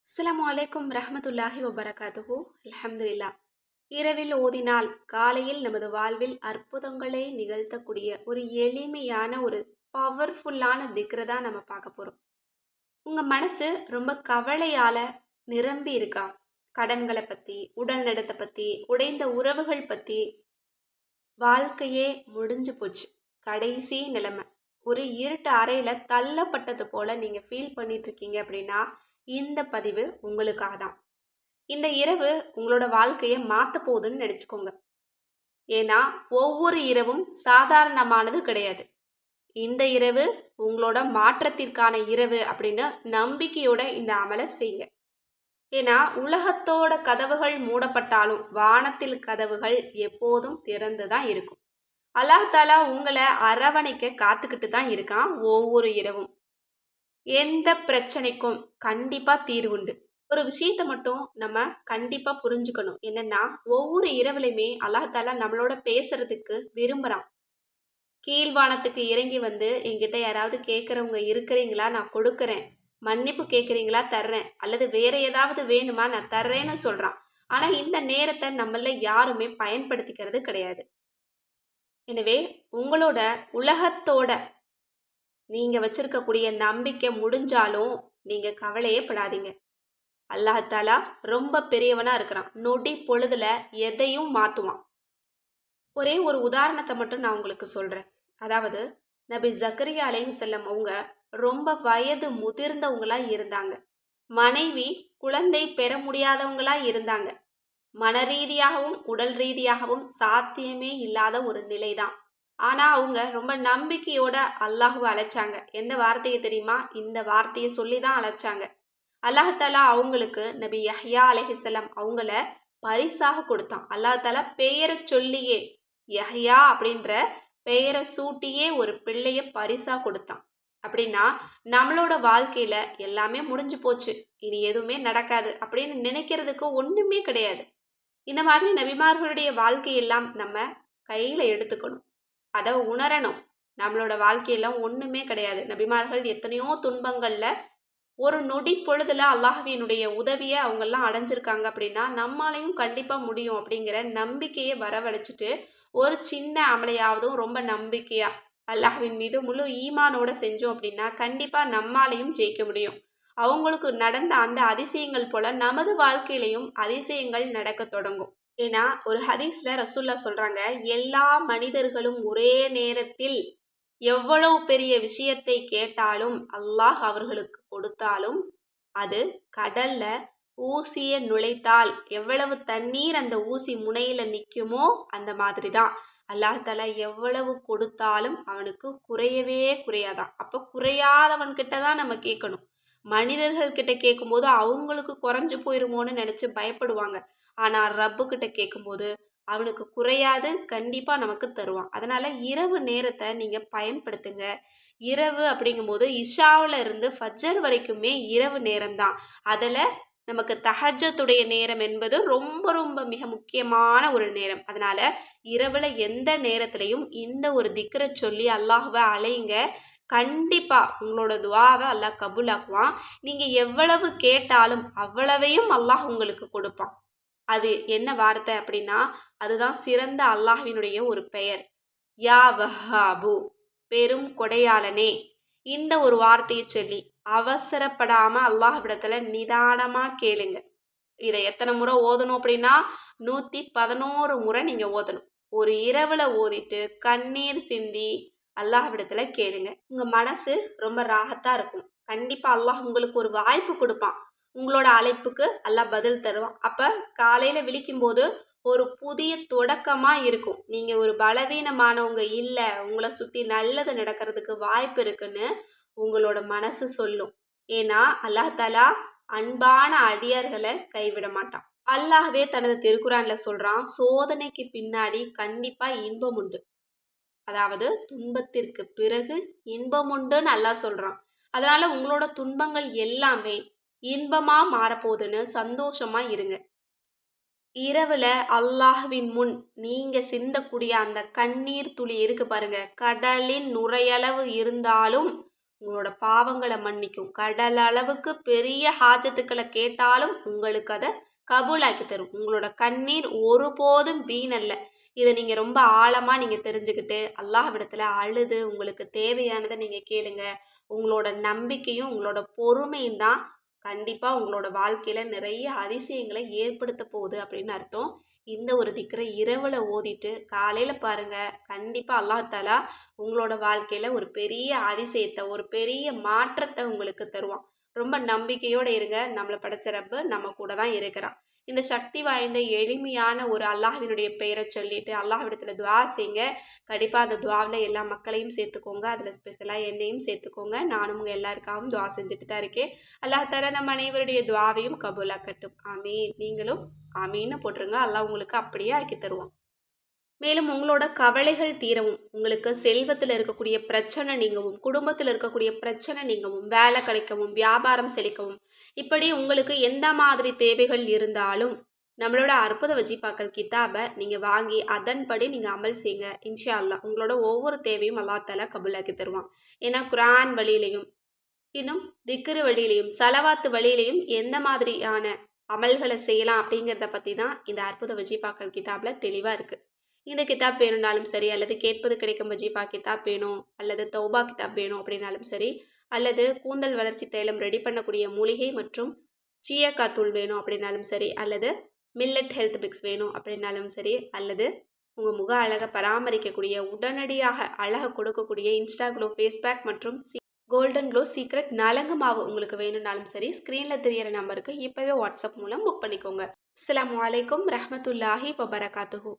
அஸ்ஸலாமு அலைக்கும் ரஹ்மத்துல்லாஹி வபரகாத்துஹு. அல்ஹம்துலில்லாஹ். இரவில் ஓதினால் காலையில் நமது வாழ்வில் அற்புதங்களை நிகழ்த்தக்கூடிய ஒரு எளிமையான ஒரு பவர்ஃபுல்லான திக்ர தான் நம்ம பார்க்க போகிறோம். உங்கள் மனசு ரொம்ப கவலையால் நிரம்பி இருக்கா? கடன்களை பற்றி, உடல் நலத்தை பற்றி, உடைந்த உறவுகள் பற்றி, வாழ்க்கையே முடிஞ்சு போச்சு, கடைசி நிலைமை, ஒரு இருட்டு அறையில் தள்ளப்பட்டது போல் நீங்கள் ஃபீல் பண்ணிட்டு இருக்கீங்க அப்படின்னா இந்த பதிவு உங்களுக்காக தான். இந்த இரவு உங்களோட வாழ்க்கையை மாற்ற போகுதுன்னு நினச்சிக்கோங்க. ஏன்னா ஒவ்வொரு இரவும் சாதாரணமானது கிடையாது. இந்த இரவு உங்களோட மாற்றத்திற்கான இரவு அப்படின்னு நம்பிக்கையோட இந்த அமலை செய்யுங்க. ஏன்னா உலகத்தோட கதவுகள் மூடப்பட்டாலும் வானத்தில் கதவுகள் எப்போதும் திறந்து தான் இருக்கும். அல்லாஹ் தாலா உங்களை அரவணைக்க காத்துக்கிட்டு தான் இருக்கான் ஒவ்வொரு இரவும். எந்த பிரச்சனைக்கும் கண்டிப்பாக தீர்வுண்டு. ஒரு விஷயத்தை மட்டும் நம்ம கண்டிப்பாக புரிஞ்சுக்கணும். என்னென்னா ஒவ்வொரு இரவுலையுமே அல்லாஹ் தாலா நம்மளோட பேசுறதுக்கு விரும்புகிறான். கீழ்வானத்துக்கு இறங்கி வந்து என்கிட்ட யாராவது கேட்குறவங்க இருக்கிறீங்களா, நான் கொடுக்குறேன், மன்னிப்பு கேட்குறீங்களா தர்றேன், அல்லது வேற ஏதாவது வேணுமா நான் தர்றேன்னு சொல்கிறான். ஆனால் இந்த நேரத்தை நம்மள யாருமே பயன்படுத்திக்கிறது கிடையாது. எனவே உங்களோட உலகத்தோட நீங்கள் வச்சிருக்கக்கூடிய நம்பிக்கை முடிஞ்சாலும் நீங்கள் கவலையே படாதீங்க. அல்லாஹாலா ரொம்ப பெரியவனாக இருக்கிறான். நொடி பொழுதுல எதையும் மாற்றுவான். ஒரே ஒரு உதாரணத்தை மட்டும் நான் உங்களுக்கு சொல்கிறேன். அதாவது நபி ஜக்கரியா அலைஹிஸ்ஸலாம் அவங்க ரொம்ப வயது முதிர்ந்தவங்களா இருந்தாங்க. மனைவி குழந்தை பெற முடியாதவங்களா இருந்தாங்க. மன ரீதியாகவும் உடல் ரீதியாகவும் சாத்தியமே இல்லாத ஒரு நிலைதான். ஆனால் அவங்க ரொம்ப நம்பிக்கையோட அல்லாஹுவை அழைச்சாங்க. எந்த வார்த்தையை தெரியுமா? இந்த வார்த்தையை சொல்லி தான் அழைச்சாங்க. அல்லாஹாலா அவங்களுக்கு நபி யஹ்யா அலைஹிஸ்ஸலாம் அவங்கள பரிசாக கொடுத்தான். அல்லாஹாலா பெயரை சொல்லியே, யஹ்யா அப்படின்ற பெயரை சூட்டியே ஒரு பிள்ளைய பரிசாக கொடுத்தான். அப்படின்னா நம்மளோட வாழ்க்கையில எல்லாமே முடிஞ்சு போச்சு, இனி எதுவுமே நடக்காது அப்படின்னு நினைக்கிறதுக்கு ஒன்றுமே கிடையாது. இந்த மாதிரி நபிமார்களுடைய வாழ்க்கையெல்லாம் நம்ம கையில் எடுத்துக்கணும். அதை உணரணும். நம்மளோட வாழ்க்கையெல்லாம் ஒன்றுமே கிடையாது. நபிமார்கள் எத்தனையோ துன்பங்களில் ஒரு நொடி பொழுதுல அல்லாஹ்வினுடைய உதவியை அவங்கெல்லாம் அடைஞ்சிருக்காங்க. அப்படின்னா நம்மளாலையும் கண்டிப்பாக முடியும் அப்படிங்கிற நம்பிக்கையை வரவழைச்சிட்டு ஒரு சின்ன அமலையாவதும் ரொம்ப நம்பிக்கையாக அல்லாஹ்வின் மீது முழு ஈமானோட செஞ்சோம் அப்படின்னா கண்டிப்பாக நம்மாலையும் ஜெயிக்க முடியும். அவங்களுக்கு நடந்த அந்த அதிசயங்கள் போல நமது வாழ்க்கையிலையும் அதிசயங்கள் நடக்க தொடங்கும். ஏன்னா ஒரு ஹதீஸ்ல ரசூல்லா சொல்றாங்க, எல்லா மனிதர்களும் ஒரே நேரத்தில் எவ்வளவு பெரிய விஷயத்தை கேட்டாலும் அல்லாஹ் அவர்களுக்கு கொடுத்தாலும் அது கடல்ல ஊசிய நுழைத்தால் எவ்வளவு தண்ணீர் அந்த ஊசி முனையில நிற்குமோ அந்த மாதிரி தான் அல்லாஹ் தஆலா எவ்வளவு கொடுத்தாலும் அவனுக்கு குறையவே குறையாதான். அப்போ குறையாதவன்கிட்ட தான் நம்ம கேட்கணும். மனிதர்கள் கிட்ட கேட்கும்போது அவங்களுக்கு குறைஞ்சு போயிருமோன்னு நினச்சி பயப்படுவாங்க. ஆனால் ரப்பு கிட்ட கேட்கும்போது அவனுக்கு குறையாது, கண்டிப்பாக நமக்கு தருவான். அதனால் இரவு நேரத்தை நீங்கள் பயன்படுத்துங்க. இரவு அப்படிங்கும்போது இஷாவில் இருந்து ஃபஜ்ர் வரைக்குமே இரவு நேரம்தான். அதில் நமக்கு தஹஜ்ஜத்துடைய நேரம் என்பது ரொம்ப ரொம்ப மிக முக்கியமான ஒரு நேரம். அதனால் இரவில் எந்த நேரத்திலையும் இந்த ஒரு திக்ரை சொல்லி அல்லாஹ்வை அலையுங்க. கண்டிப்பாக உங்களோட துவாவை அல்லாஹ் கபூலாக்குவான். நீங்கள் எவ்வளவு கேட்டாலும் அவ்வளவையும் அல்லாஹ் உங்களுக்கு கொடுப்பான். அது என்ன வார்த்தை அப்படின்னா அதுதான் சிறந்த அல்லாஹ்வினுடைய ஒரு பெயர். யா வஹாபு, பெரும் கொடையாளனே. இந்த ஒரு வார்த்தையை சொல்லி அவசரப்படாமல் அல்லாஹ்விடத்துல நிதானமாக கேளுங்க. இதை எத்தனை முறை ஓதணும் அப்படின்னா 111 முறை நீங்கள் ஓதணும். ஒரு இரவில் ஓதிட்டு கண்ணீர் சிந்தி அல்லாஹ்விடத்துல கேளுங்க. உங்கள் மனசு ரொம்ப ராகத்தாக இருக்கும். கண்டிப்பாக அல்லாஹ் உங்களுக்கு ஒரு வாய்ப்பு கொடுப்பான். உங்களோட அழைப்புக்கு அல்லாஹ் பதில் தருவான். அப்போ காலையில் விழிக்கும்போது ஒரு புதிய தொடக்கமாக இருக்கும். நீங்கள் ஒரு பலவீனமானவங்க இல்லை, உங்களை சுற்றி நல்லது நடக்கிறதுக்கு வாய்ப்பு இருக்குன்னு உங்களோட மனசு சொல்லும். ஏன்னா அல்லாஹ் தஆலா அன்பான அடியார்களை கைவிட மாட்டான். அல்லாஹ்வே தனது திருக்குரான்ல சொல்கிறான், சோதனைக்கு பின்னாடி கண்டிப்பாக இன்பம் உண்டு. அதாவது துன்பத்திற்கு பிறகு இன்பம் உண்டுன்னு அல்லாஹ் சொல்கிறான். அதனால் உங்களோட துன்பங்கள் எல்லாமே இன்பமாக மாறப்போகுதுன்னு சந்தோஷமாக இருங்க. இரவில் அல்லாஹ்வின் முன் நீங்கள் சிந்தக்கூடிய அந்த கண்ணீர் துளி இருக்கு பாருங்க, கடலின் நுரையளவு இருந்தாலும் உங்களோட பாவங்களை மன்னிக்கும். கடல் அளவுக்கு பெரிய ஹாஜத்துக்களை கேட்டாலும் உங்களுக்கு அதை கபூலாக்கி தரும். உங்களோட கண்ணீர் ஒருபோதும் வீணல்ல. இதை நீங்கள் ரொம்ப ஆழமாக நீங்கள் தெரிஞ்சுக்கிட்டு அல்லாஹ்விடத்தில் அழுது உங்களுக்கு தேவையானதை நீங்கள் கேளுங்க. உங்களோட நம்பிக்கையும் உங்களோட பொறுமையும் தான் கண்டிப்பாக உங்களோட வாழ்க்கையில் நிறைய அதிசயங்களை ஏற்படுத்த போகுது அப்படின்னு அர்த்தம். இந்த ஒரு திக்ரை இரவில் ஓதிட்டு காலையில் பாருங்கள், கண்டிப்பாக அல்லாஹ் தஆலா உங்களோட வாழ்க்கையில் ஒரு பெரிய அதிசயத்தை ஒரு பெரிய மாற்றத்தை உங்களுக்கு தருவான். ரொம்ப நம்பிக்கையோடு இருங்க. நம்மளை படைச்ச ரப்பு நம்ம கூட தான் இருக்கிறான். இந்த சக்தி வாய்ந்த எளிமையான ஒரு அல்லாஹ்வினுடைய பெயரை சொல்லிட்டு அல்லாஹ்விடத்தில் துவா செய்யுங்க. கண்டிப்பாக அந்த துவாவில் எல்லா மக்களையும் சேர்த்துக்கோங்க. அதில் ஸ்பெஷலாக என்னையும் சேர்த்துக்கோங்க. நானும் உங்கள் எல்லாருக்காகவும் துவா செஞ்சுட்டு தான் இருக்கேன். அல்லாஹ் தஆலா நம்ம அனைவருடைய துவாவையும் கபூலாக்கட்டும். ஆமீன். நீங்களும் ஆமீன்னு போட்டுருங்க. அல்லாஹ் உங்களுக்கு அப்படியே ஆக்கி தருவான். மேலும் உங்களோட கவலைகள் தீரவும், உங்களுக்கு செல்வத்தில் இருக்கக்கூடிய பிரச்சனை நீங்கவும், குடும்பத்தில் இருக்கக்கூடிய பிரச்சனை நீங்கவும், வேலை கிடைக்கவும், வியாபாரம் செழிக்கவும், இப்படி உங்களுக்கு எந்த மாதிரி தேவைகள் இருந்தாலும் நம்மளோட அற்புத வஜீபாக்கள் கித்தாபை நீங்கள் வாங்கி அதன்படி நீங்கள் அமல் செய்யுங்க. இன்ஷா அல்லாஹ் உங்களோட ஒவ்வொரு தேவையும் அல்லாஹ் தஆலா கபூலாக்கி தருவான். ஏன்னா குர்ஆன் வழியிலையும் இன்னும் திக்ரு வழியிலையும் சலவாத்து வழியிலையும் எந்த மாதிரியான அமல்களை செய்யலாம் அப்படிங்கிறத பற்றி தான் இந்த அற்புத வஜீபாக்கள் கிதாபில் தெளிவாக இருக்குது. இந்த கிதாப் வேணும்னாலும் சரி, அல்லது கேட்பது கிடைக்கும் வஜீஃபா கிதாப் வேணும், அல்லது தௌபா கிதாப் வேணும் அப்படின்னாலும் சரி, அல்லது கூந்தல் வளர்ச்சி தைலம் ரெடி பண்ணக்கூடிய மூலிகை மற்றும் சீயக்காய் தூள் வேணும் அப்படின்னாலும் சரி, அல்லது மில்லட் ஹெல்த் பிக்ஸ் வேணும் அப்படின்னாலும் சரி, அல்லது உங்கள் முக அழகை பராமரிக்கக்கூடிய உடனடியாக அழகை கொடுக்கக்கூடிய இன்ஸ்டா க்ளோ ஃபேஸ் பேக் மற்றும் கோல்டன் க்ளோ சீக்ரெட் நலங்கு மாவு உங்களுக்கு வேணும்னாலும் சரி, ஸ்க்ரீனில் தெரியிற நம்பருக்கு இப்போவே வாட்ஸ்அப் மூலம் புக் பண்ணிக்கோங்க. அஸ்ஸலாமு அலைக்கும் ரஹ்மத்துல்லாஹி வபரகாத்துஹு.